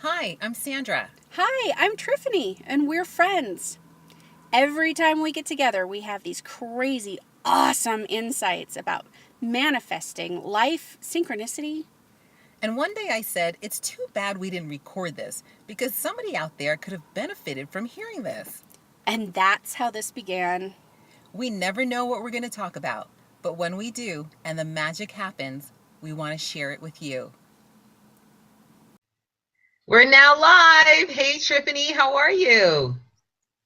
Hi, I'm Sandra. Hi, I'm Triffany, and we're friends. Every time we get together, we have these crazy, awesome insights about manifesting, life, synchronicity. And one day I said, it's too bad we didn't record this because somebody out there could have benefited from hearing this. And that's how this began. We never know what we're going to talk about, but when we do and the magic happens, we want to share it with you. We're now live. Hey, Triffany, how are you?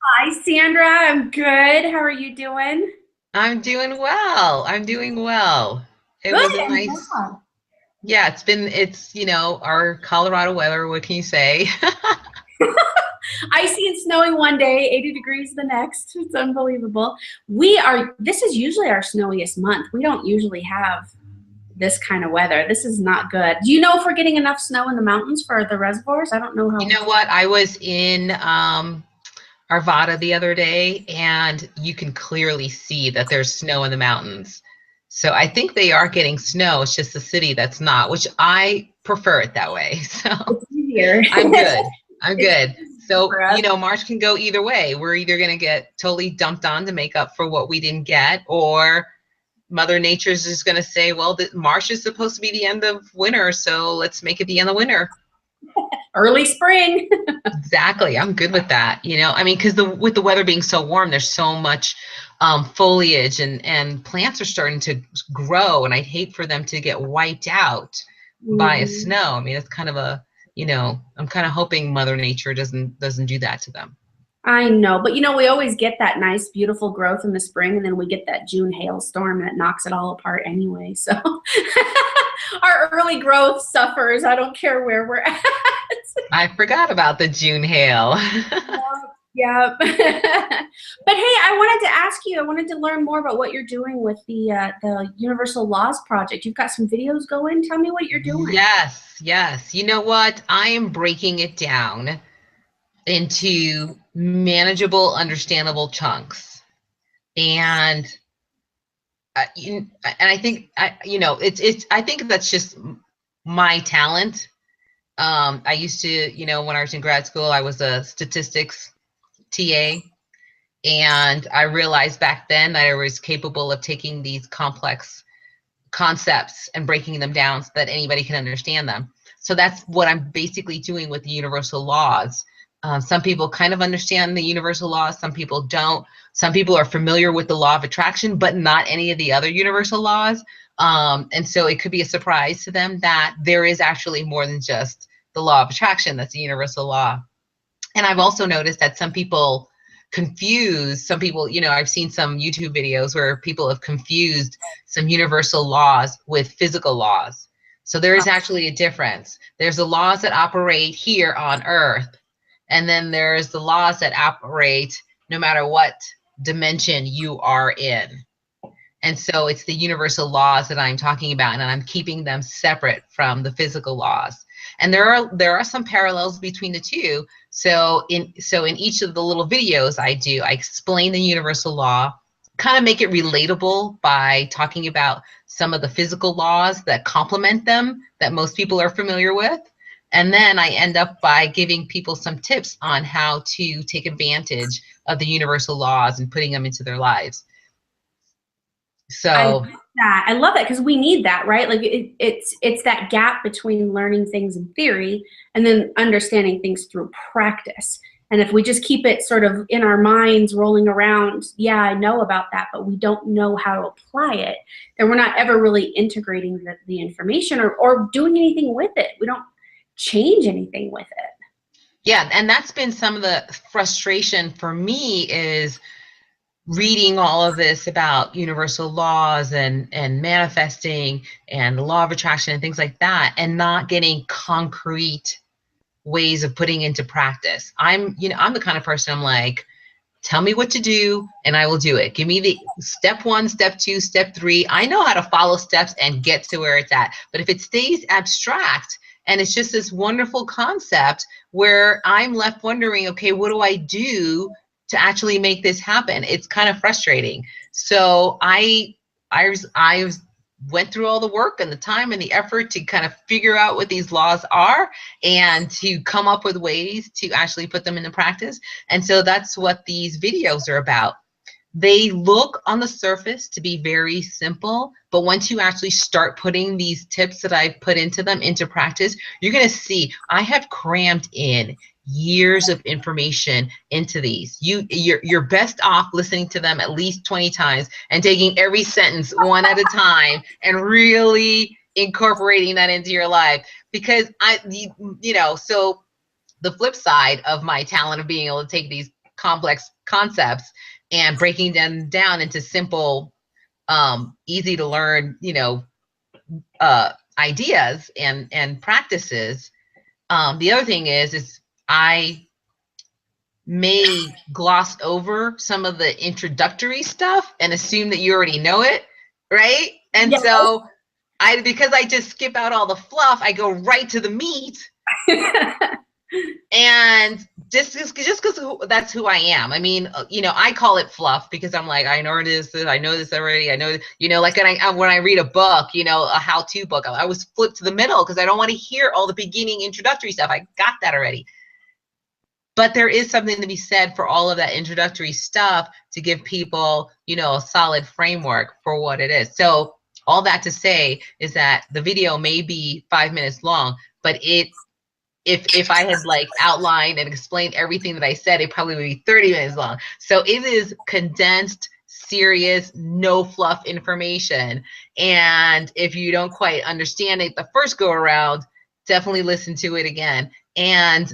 Hi, Sandra. I'm good. How are you doing? I'm doing well. I'm doing well. It Good. was a I'm nice, glad. yeah, our Colorado weather. What can you say? Icy and snowy one day, 80 degrees the next. It's unbelievable. This is usually our snowiest month. We don't usually have this kind of weather. This is not good. Do you know if we're getting enough snow in the mountains for the reservoirs? I don't know You how. know what? I was in Arvada the other day, and you can clearly see that there's snow in the mountains. So I think they are getting snow. It's just the city that's not, which I prefer it that way. So It's easier. I'm good. I'm It's good. easier So, for us. March can go either way. We're either going to get totally dumped on to make up for what we didn't get, or Mother Nature's just going to say, well, March is supposed to be the end of winter, so let's make it the end of winter. Early spring. Exactly. I'm good with that. Because with the weather being so warm, there's so much foliage and plants are starting to grow, and I'd hate for them to get wiped out by a Mhm. snow. I mean, it's kind of I'm kind of hoping Mother Nature doesn't do that to them. I know, but we always get that nice, beautiful growth in the spring, and then we get that June hailstorm that knocks it all apart anyway. So our early growth suffers. I don't care where we're at. I forgot about the June hail. Yeah. But hey, I wanted to ask you. I wanted to learn more about what you're doing with the Universal Laws Project. You've got some videos going. Tell me what you're doing. Yes, yes. You know what? I am breaking it down into manageable, understandable chunks. And I think I think that's just my talent. I used to, when I was in grad school, I was a statistics TA, and I realized back then that I was capable of taking these complex concepts and breaking them down so that anybody can understand them. So that's what I'm basically doing with the universal laws. Some people kind of understand the universal laws, some people don't. Some people are familiar with the law of attraction, but not any of the other universal laws. And so it could be a surprise to them that there is actually more than just the law of attraction that's a universal law. And I've also noticed that some people I've seen some YouTube videos where people have confused some universal laws with physical laws. So there is actually a difference. There's the laws that operate here on Earth, and then there's the laws that operate no matter what dimension you are in. And so it's the universal laws that I'm talking about, and I'm keeping them separate from the physical laws. And there are some parallels between the two. So in each of the little videos I do, I explain the universal law, kind of make it relatable by talking about some of the physical laws that complement them that most people are familiar with. And then I end up by giving people some tips on how to take advantage of the universal laws and putting them into their lives. I So love that. I love that because we need that, right? Like it's that gap between learning things in theory and then understanding things through practice. And if we just keep it sort of in our minds rolling around, yeah, I know about that, but we don't know how to apply it, then we're not ever really integrating the information or doing anything with it. We don't change anything with it. yeah, and that's been some of the frustration for me, is reading all of this about universal laws and manifesting and the law of attraction and things like that, and not getting concrete ways of putting into practice. I'm the kind of person, I'm like, tell me what to do and I will do it. Give me the step 1, step 2, step 3. I know how to follow steps and get to where it's at. But if it stays abstract and it's just this wonderful concept where I'm left wondering, okay, what do I do to actually make this happen? It's kind of frustrating. So I was went through all the work and the time and the effort to kind of figure out what these laws are and to come up with ways to actually put them into practice. And so that's what these videos are about. They look on the surface to be very simple, but once you actually start putting these tips that I put into them into practice, you're going to see I have crammed in years of information into these. You're best off listening to them at least 20 times and taking every sentence one at a time and really incorporating that into your life. Because so the flip side of my talent of being able to take these complex concepts and breaking them down into simple, easy to learn, ideas and practices. The other thing is I may gloss over some of the introductory stuff and assume that you already know it, right? And Yes. so because I just skip out all the fluff, I go right to the meat. And just because that's who I am. I mean, I call it fluff because I'm like, I know this already. I know, like when I read a book, a how-to book, I always flip to the middle because I don't want to hear all the beginning introductory stuff. I got that already. But there is something to be said for all of that introductory stuff to give people, a solid framework for what it is. So all that to say is that the video may be 5 minutes long, but if I had like outlined and explained everything that I said, it probably would be 30 minutes long. So it is condensed, serious, no fluff information. And if you don't quite understand it the first go around, definitely listen to it again. And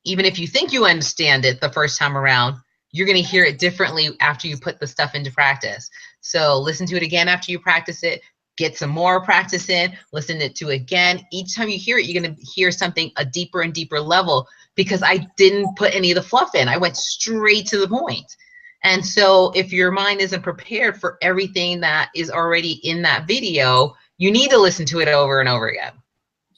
even if you think you understand it the first time around, you're going to hear it differently after you put the stuff into practice. So listen to it again after you practice it. Get some more practice in, listen to it again. Each time you hear it, you're going to hear something a deeper and deeper level because I didn't put any of the fluff in. I went straight to the point. And so if your mind isn't prepared for everything that is already in that video, you need to listen to it over and over again.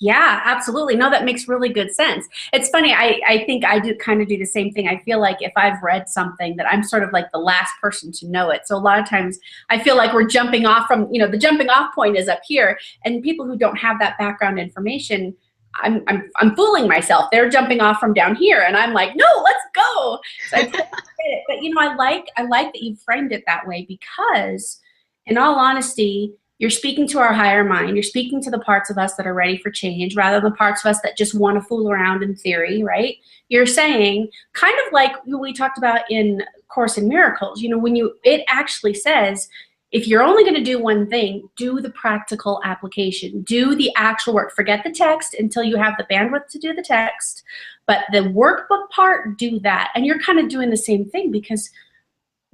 Yeah, absolutely. No, that makes really good sense. It's funny. I think I do kind of do the same thing. I feel like if I've read something that I'm sort of like the last person to know it. So a lot of times I feel like we're jumping off from, the jumping off point is up here, and people who don't have that background information, I'm fooling myself. They're jumping off from down here, and I'm like, no, let's go. So I totally get it. But I like that you framed it that way because, in all honesty, you're speaking to our higher mind. You're speaking to the parts of us that are ready for change rather than the parts of us that just want to fool around in theory, right? You're saying, kind of like we talked about in Course in Miracles, it actually says, if you're only going to do one thing, do the practical application. Do the actual work. Forget the text until you have the bandwidth to do the text. But the workbook part, do that. And you're kind of doing the same thing because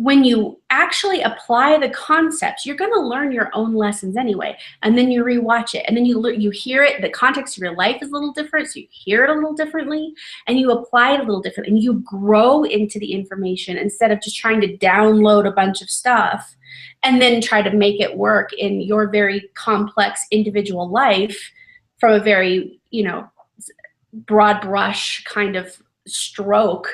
when you actually apply the concepts, you're going to learn your own lessons anyway. And then you rewatch it. And then you hear it. The context of your life is a little different. So you hear it a little differently. And you apply it a little differently. And you grow into the information instead of just trying to download a bunch of stuff and then try to make it work in your very complex individual life from a very, broad brush kind of stroke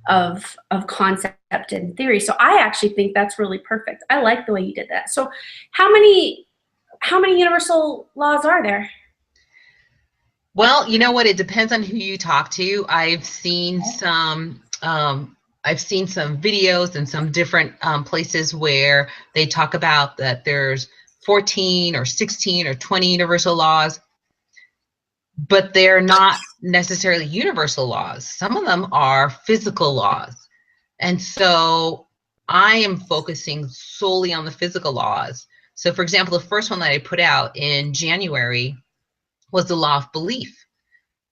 of concept and theory. So I actually think that's really perfect. I like the way you did that. So how many universal laws are there? Well, you know what? It depends on who you talk to. I've seen some videos and some different places where they talk about that there's 14 or 16 or 20 universal laws, but they're not necessarily universal laws. Some of them are physical laws. And so I am focusing solely on the physical laws. So for example, the first one that I put out in January was the law of belief.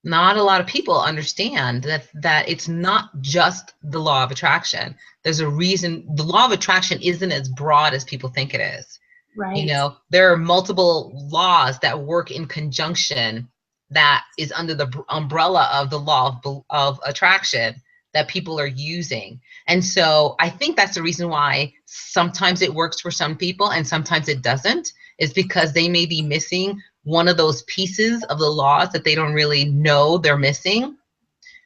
Not a lot of people understand that it's not just the law of attraction. There's a reason the law of attraction isn't as broad as people think it is. Right. There are multiple laws that work in conjunction that is under the umbrella of the law of attraction that people are using. And so I think that's the reason why sometimes it works for some people and sometimes it doesn't, is because they may be missing one of those pieces of the laws that they don't really know they're missing.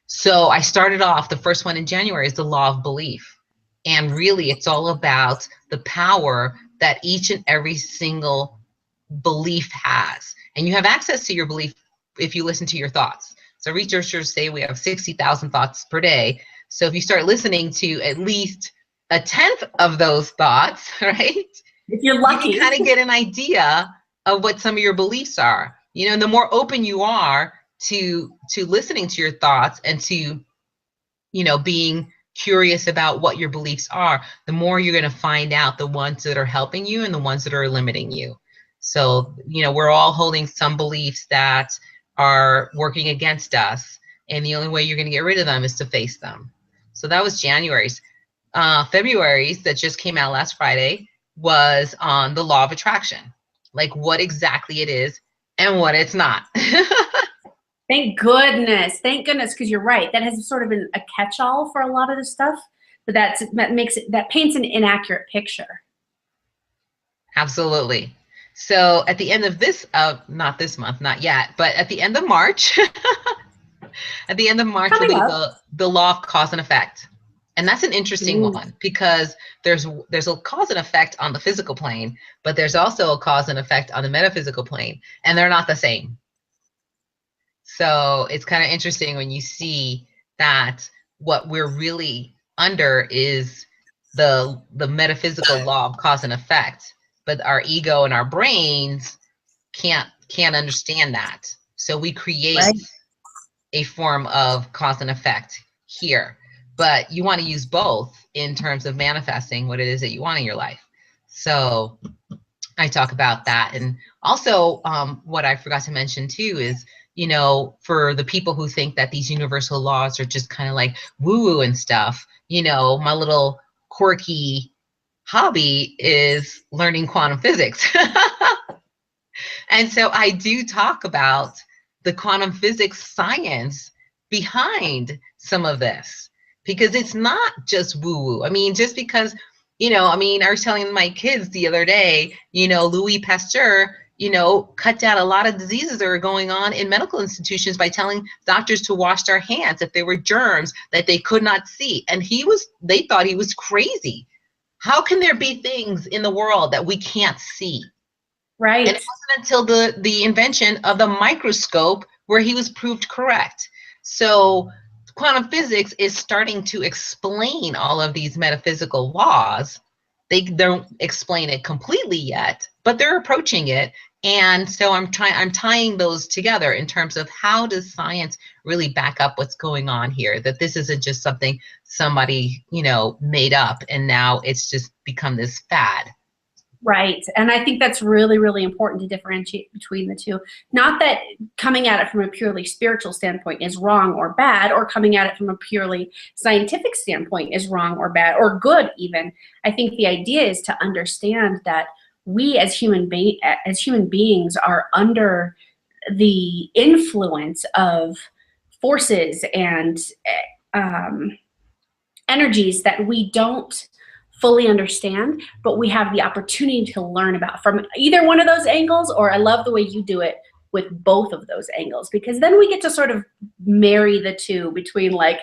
So I started off, the first one in January is the law of belief. And really it's all about the power that each and every single belief has. And you have access to your belief if you listen to your thoughts. So researchers say we have 60,000 thoughts per day. So if you start listening to at least a tenth of those thoughts, right? If you're You lucky. can kind of get an idea of what some of your beliefs are. You know, and the more open you are to listening to your thoughts and to, you know, being curious about what your beliefs are, the more you're going to find out the ones that are helping you and the ones that are limiting you. So, you know, we're all holding some beliefs that are working against us, and the only way you're going to get rid of them is to face them. So that was January's. February's, that just came out last Friday, was on the law of attraction, like what exactly it is and what it's not. Thank goodness, because you're right. That has sort of been a catch-all for a lot of the stuff, but that paints an inaccurate picture. Absolutely. So at the end of this, not this month, not yet, but at the end of March, at the end of March will be the law of cause and effect. And that's an interesting one, because there's a cause and effect on the physical plane, but there's also a cause and effect on the metaphysical plane, and they're not the same. So it's kind of interesting when you see that what we're really under is the metaphysical law of cause and effect, but our ego and our brains can't understand that. So we create a form of cause and effect here, but you want to use both in terms of manifesting what it is that you want in your life. So I talk about that. And also what I forgot to mention too is, you know, for the people who think that these universal laws are just kind of like woo-woo and stuff, you know, my little quirky hobby is learning quantum physics. And so I do talk about the quantum physics science behind some of this, because it's not just woo-woo. I mean, just because, you know, I mean, I was telling my kids the other day, you know, Louis Pasteur, you know, cut down a lot of diseases that are going on in medical institutions by telling doctors to wash their hands if there were germs that they could not see. And they thought he was crazy. How can there be things in the world that we can't see? Right. And it wasn't until the invention of the microscope where he was proved correct. So quantum physics is starting to explain all of these metaphysical laws. They don't explain it completely yet, but they're approaching it. And so I'm tying those together in terms of how does science really back up what's going on here, that this isn't just something somebody, you know, made up and now it's just become this fad. Right. And I think that's really, really important to differentiate between the two. Not that coming at it from a purely spiritual standpoint is wrong or bad, or coming at it from a purely scientific standpoint is wrong or bad or good even. I think the idea is to understand that we as human beings are under the influence of forces and energies that we don't fully understand, but we have the opportunity to learn about from either one of those angles, or I love the way you do it with both of those angles, because then we get to sort of marry the two between like,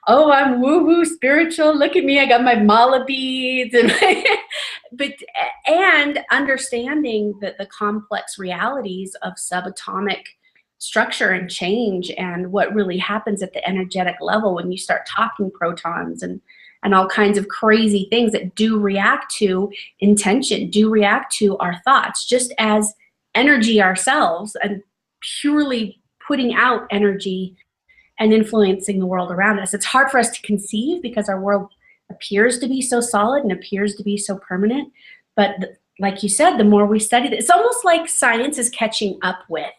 oh, I'm woo-woo spiritual, look at me, I got my mala beads, and understanding that the complex realities of subatomic structure and change and what really happens at the energetic level when you start talking protons and all kinds of crazy things that do react to intention, do react to our thoughts, just as energy ourselves, and purely putting out energy and influencing the world around us. It's hard for us to conceive because our world appears to be so solid and appears to be so permanent. But like you said, the more we study it, it's almost like science is catching up with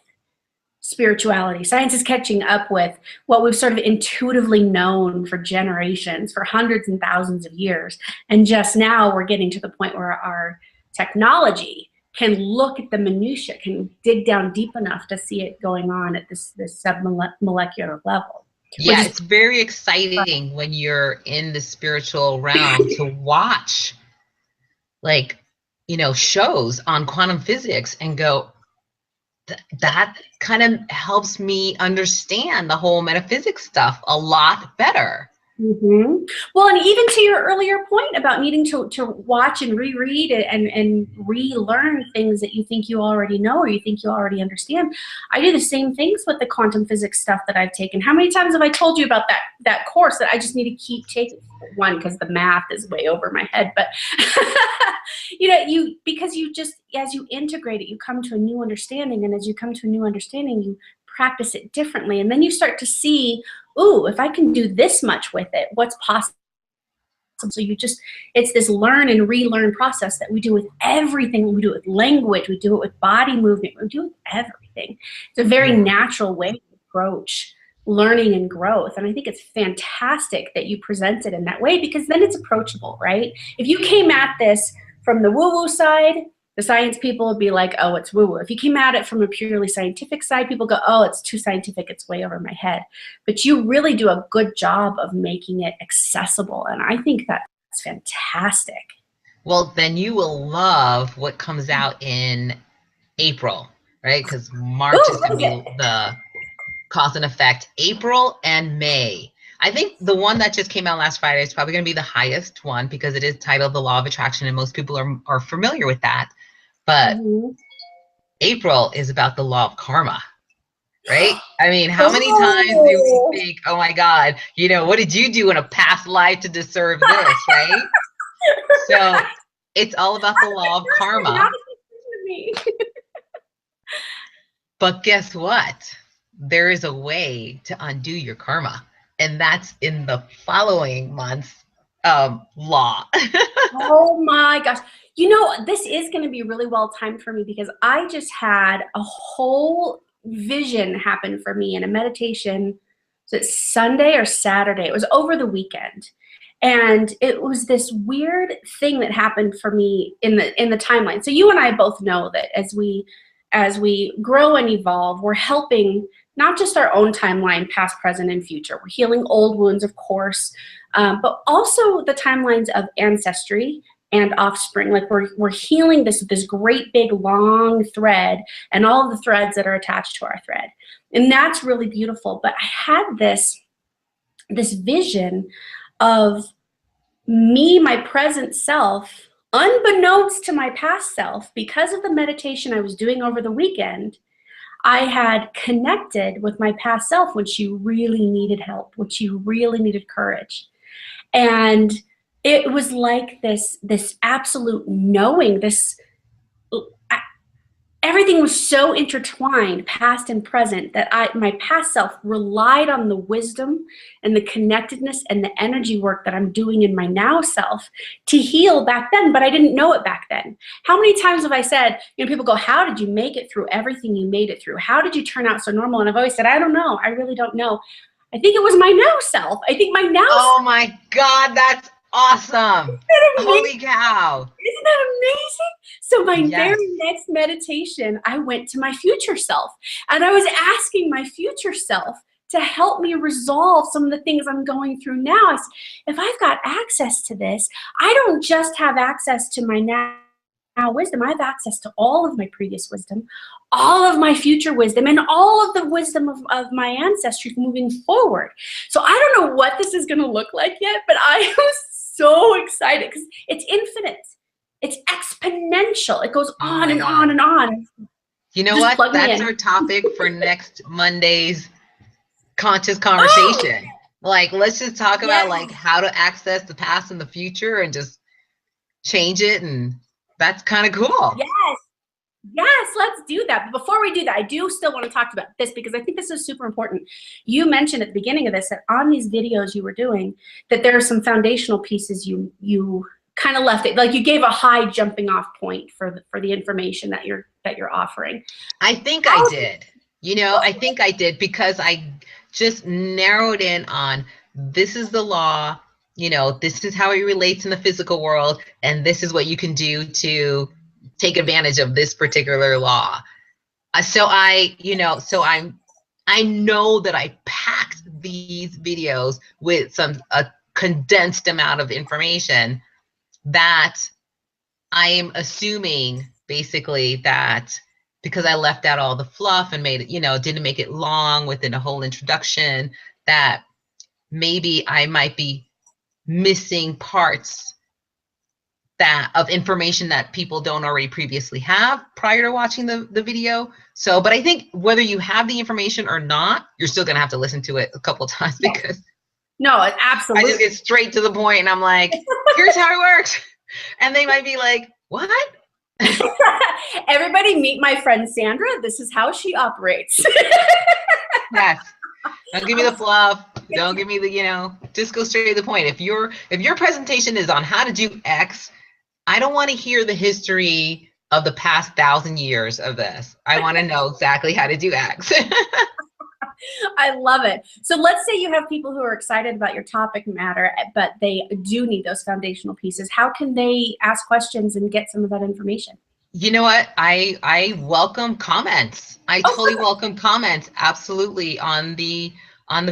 spirituality. Science is catching up with what we've sort of intuitively known for generations, for hundreds and thousands of years. And just now we're getting to the point where our technology can look at the minutia, can dig down deep enough to see it going on at this submolecular level. Yeah, it's very exciting when you're in the spiritual realm to watch, like, you know, shows on quantum physics and go, that kind of helps me understand the whole metaphysics stuff a lot better. Mm-hmm. Well, and even to your earlier point about needing to watch and reread and relearn things that you think you already know or you think you already understand, I do the same things with the quantum physics stuff that I've taken. How many times have I told you about that course that I just need to keep taking? One, because the math is way over my head, but because you just, as you integrate it, you come to a new understanding, and as you come to a new understanding, you practice it differently, and then you start to see, ooh, if I can do this much with it, what's possible? So it's this learn and relearn process that we do with everything. We do it with language, we do it with body movement, we do it with everything. It's a very natural way to approach learning and growth. And I think it's fantastic that you present it in that way, because then it's approachable, right? If you came at this from the woo-woo side, the science people would be like, oh, it's woo-woo. If you came at it from a purely scientific side, people go, oh, it's too scientific, it's way over my head. But you really do a good job of making it accessible, and I think that's fantastic. Well, then you will love what comes out in April, right? Because March is going to be the cause and effect. April and May. I think the one that just came out last Friday is probably going to be the highest one, because it is titled The Law of Attraction, and most people are familiar with that. But April is about the law of karma, right? I mean, how many times do we think, oh my God, what did you do in a past life to deserve this, right? So it's all about the law of karma. But guess what? There is a way to undo your karma, and that's in the following month's law. Oh my gosh. This is going to be really well timed for me, because I just had a whole vision happen for me in a meditation. Was it Sunday or Saturday? It was over the weekend. And it was this weird thing that happened for me in the timeline. So you and I both know that as we grow and evolve, we're helping not just our own timeline, past, present, and future. We're healing old wounds, of course, but also the timelines of ancestry and offspring. Like we're healing this great big long thread and all of the threads that are attached to our thread. And that's really beautiful. But I had this vision of me, my present self, unbeknownst to my past self, because of the meditation I was doing over the weekend. I had connected with my past self when she really needed help, when she really needed courage. And it was like this absolute knowing, everything was so intertwined, past and present, that my past self relied on the wisdom and the connectedness and the energy work that I'm doing in my now self to heal back then, but I didn't know it back then. How many times have I said, people go, how did you make it through everything you made it through? How did you turn out so normal? And I've always said, I don't know. I really don't know. I think it was my now self. I think my now Oh my God, that's awesome. Holy cow. Isn't that amazing? So my very next meditation, I went to my future self, and I was asking my future self to help me resolve some of the things I'm going through now. I said, if I've got access to this, I don't just have access to my now wisdom. I have access to all of my previous wisdom, all of my future wisdom, and all of the wisdom of my ancestry moving forward. So I don't know what this is going to look like yet, but I was so excited because it's infinite. It's exponential. It goes on and on and on. You know what? That's our topic for next Monday's conscious conversation. Like, let's just talk about like how to access the past and the future and just change it. And that's kind of cool. Yes, let's do that. But before we do that, I do still want to talk about this because I think this is super important. You mentioned at the beginning of this that on these videos you were doing that there are some foundational pieces you kind of left it, like you gave a high jumping off point for the information that you're offering. I think I did. I think I did because I just narrowed in on this is the law, this is how it relates in the physical world, and this is what you can do to take advantage of this particular law. I know that I packed these videos with a condensed amount of information that I am assuming basically that because I left out all the fluff and made it, didn't make it long within a whole introduction, that maybe I might be missing parts that of information that people don't already previously have prior to watching the video. So, but I think whether you have the information or not, you're still gonna have to listen to it a couple of times, because No, I absolutely. just get straight to the point and I'm like, here's how it works. And they might be like, what? Everybody meet my friend Sandra. This is how she operates. Yes. Don't give me the fluff. Don't give me the, just go straight to the point. If your presentation is on how to do X, I don't want to hear the history of the past 1,000 years of this. I want to know exactly how to do X. I love it. So let's say you have people who are excited about your topic matter, but they do need those foundational pieces. How can they ask questions and get some of that information? You know what? I welcome comments. I totally welcome comments. Absolutely, on the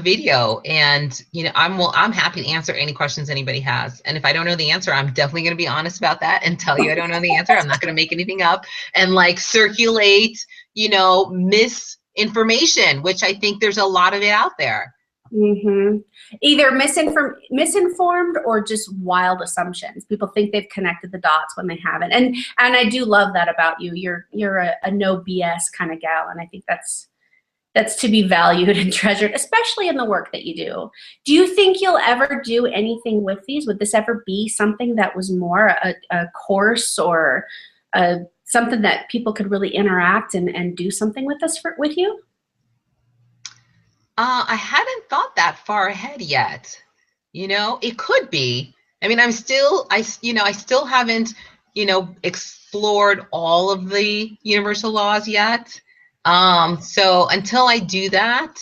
video. And I'm happy to answer any questions anybody has. And if I don't know the answer, I'm definitely going to be honest about that and tell you I don't know the answer. I'm not going to make anything up and like circulate, misinformation, which I think there's a lot of it out there. Mm-hmm. Either misinformed or just wild assumptions. People think they've connected the dots when they haven't. And I do love that about you. You're a no BS kind of gal, and I think that's to be valued and treasured, especially in the work that you do. Do you think you'll ever do anything with these? Would this ever be something that was more a course or something that people could really interact and do something with with you? I hadn't thought that far ahead yet. It could be. I mean, I still haven't, explored all of the universal laws yet. So until I do that,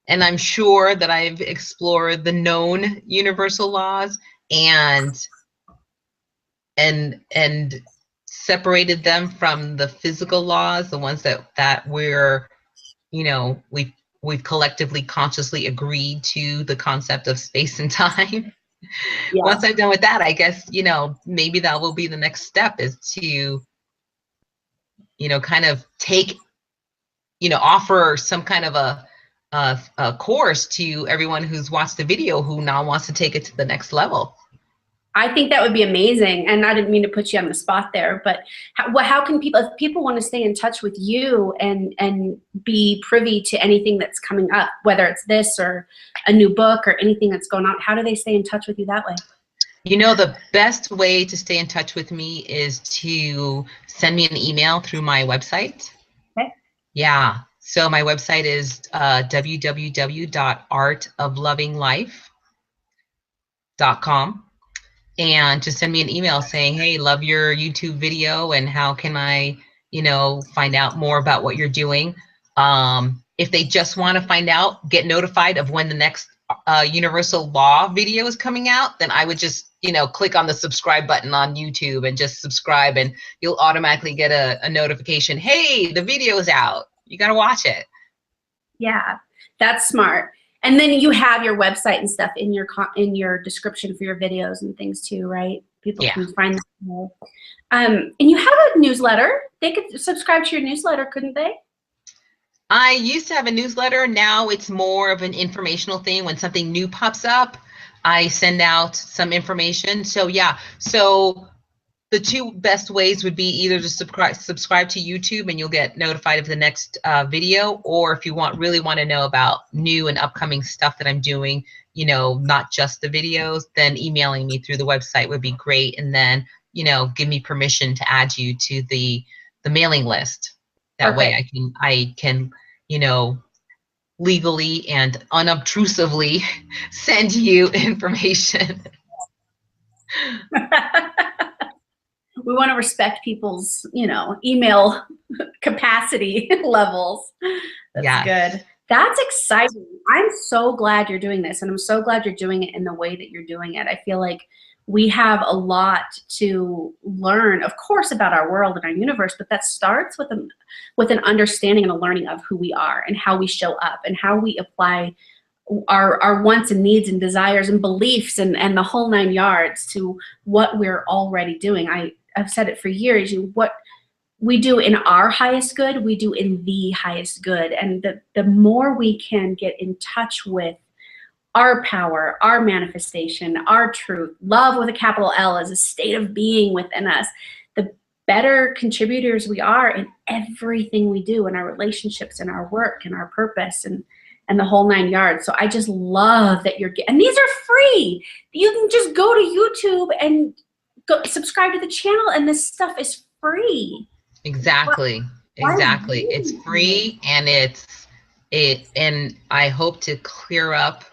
and I'm sure that I've explored the known universal laws and separated them from the physical laws, the ones that we're, we've collectively consciously agreed to the concept of space and time. Yeah. Once I'm done with that, I guess, maybe that will be the next step, is to, kind of take, offer some kind of a course to everyone who's watched the video who now wants to take it to the next level. I think that would be amazing. And I didn't mean to put you on the spot there, but how can people, if people want to stay in touch with you and be privy to anything that's coming up, whether it's this or a new book or anything that's going on, how do they stay in touch with you that way? The best way to stay in touch with me is to send me an email through my website. Okay. Yeah. So my website is www.artoflovinglife.com. And just send me an email saying, hey, love your YouTube video, and how can I, find out more about what you're doing. If they just want to find out, get notified of when the next universal law video is coming out, then I would just, click on the subscribe button on YouTube and just subscribe, and you'll automatically get a notification. Hey, the video is out. You got to watch it. Yeah, that's smart. And then you have your website and stuff in your description for your videos and things too, right? People can find that. And you have a newsletter. They could subscribe to your newsletter, couldn't they? I used to have a newsletter. Now it's more of an informational thing. When something new pops up, I send out some information. So yeah, so the two best ways would be either to subscribe to YouTube, and you'll get notified of the next video, or if you really want to know about new and upcoming stuff that I'm doing, not just the videos, then emailing me through the website would be great. And then, give me permission to add you to the mailing list. That way I can, legally and unobtrusively send you information. We want to respect people's, email capacity levels. That's good. That's exciting. I'm so glad you're doing this, and I'm so glad you're doing it in the way that you're doing it. I feel like we have a lot to learn, of course, about our world and our universe, but that starts with an understanding and a learning of who we are and how we show up and how we apply our wants and needs and desires and beliefs and the whole 9 yards to what we're already doing. I've said it for years, what we do in our highest good, we do in the highest good. And the more we can get in touch with our power, our manifestation, our truth. Love with a capital L is a state of being within us. The better contributors we are in everything we do, in our relationships, in our work, in our purpose, and the whole 9 yards. So I just love that and these are free. You can just go to YouTube and go subscribe to the channel, and this stuff is free. Exactly. Exactly. It's free, and and I hope to clear up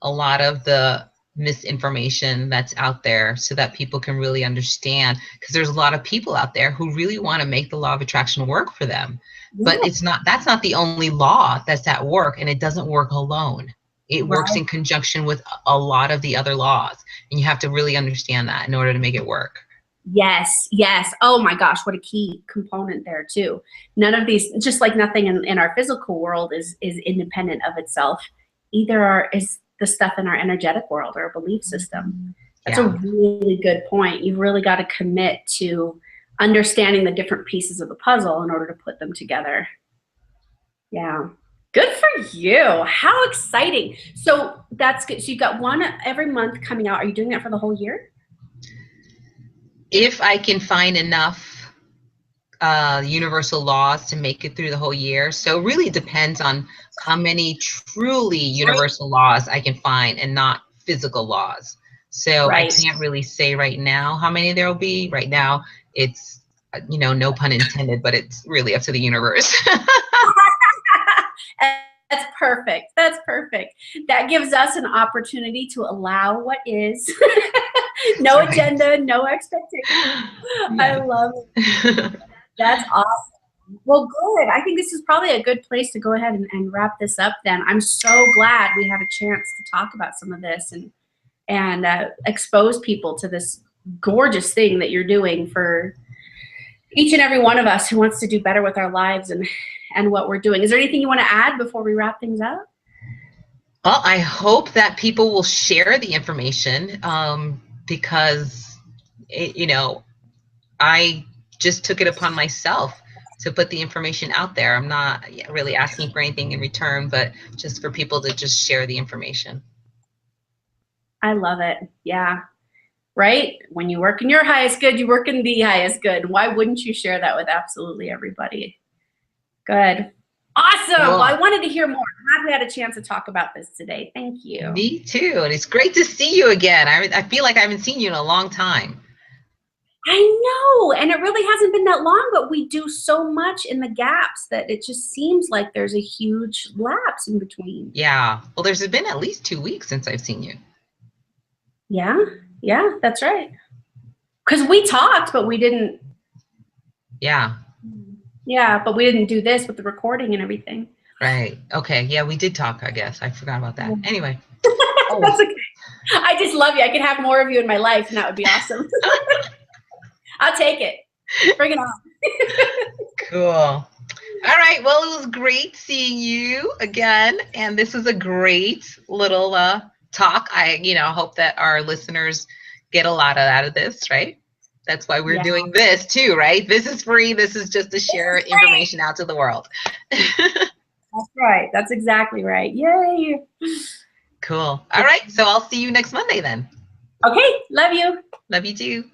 a lot of the misinformation that's out there so that people can really understand, because there's a lot of people out there who really want to make the law of attraction work for them. But that's not the only law that's at work, and it doesn't work alone. It works in conjunction with a lot of the other laws, and you have to really understand that in order to make it work. Yes, yes. Oh my gosh, what a key component there too. None of these, just like nothing in our physical world is independent of itself. Either is the stuff in our energetic world or belief system. That's a really good point. You've really got to commit to understanding the different pieces of the puzzle in order to put them together. Yeah. Good for you. How exciting. So that's good. So you've got one every month coming out. Are you doing that for the whole year? If I can find enough universal laws to make it through the whole year. So it really depends on how many truly universal laws I can find and not physical laws. So I can't really say right now how many there will be. Right now, it's, you know, no pun intended, but it's really up to the universe. That's perfect. That's perfect. That gives us an opportunity to allow what is. No agenda, no expectation. I love it. That's awesome. Well, good. I think this is probably a good place to go ahead and wrap this up then. I'm so glad we had a chance to talk about some of this and expose people to this gorgeous thing that you're doing for each and every one of us who wants to do better with our lives and what we're doing. Is there anything you want to add before we wrap things up? Well, I hope that people will share the information because, you know, I just took it upon myself to put the information out there. I'm not really asking for anything in return, but just for people to just share the information. I love it. Yeah. Right? When you work in your highest good, you work in the highest good. Why wouldn't you share that with absolutely everybody? Good. Awesome. Well, I wanted to hear more. I'm glad we had a chance to talk about this today. Thank you. Me too. And it's great to see you again. I feel like I haven't seen you in a long time. I know. And it really hasn't been that long, but we do so much in the gaps that it just seems like there's a huge lapse in between. Yeah. Well, there's been at least 2 weeks since I've seen you. Yeah. Yeah, that's right. Because we talked, but we didn't. Yeah. Yeah, but we didn't do this with the recording and everything. Right. Okay. Yeah, we did talk, I guess. I forgot about that. Anyway. That's okay. I just love you. I could have more of you in my life, and that would be awesome. I'll take it. Bring it on. Cool. All right. Well, it was great seeing you again. And this was a great little talk. I, hope that our listeners get a lot out of this, right? That's why we're doing this too, right? This is free. This is just to share information out to the world. That's right. That's exactly right. Yay. Cool. All right. So I'll see you next Monday then. Okay. Love you. Love you too.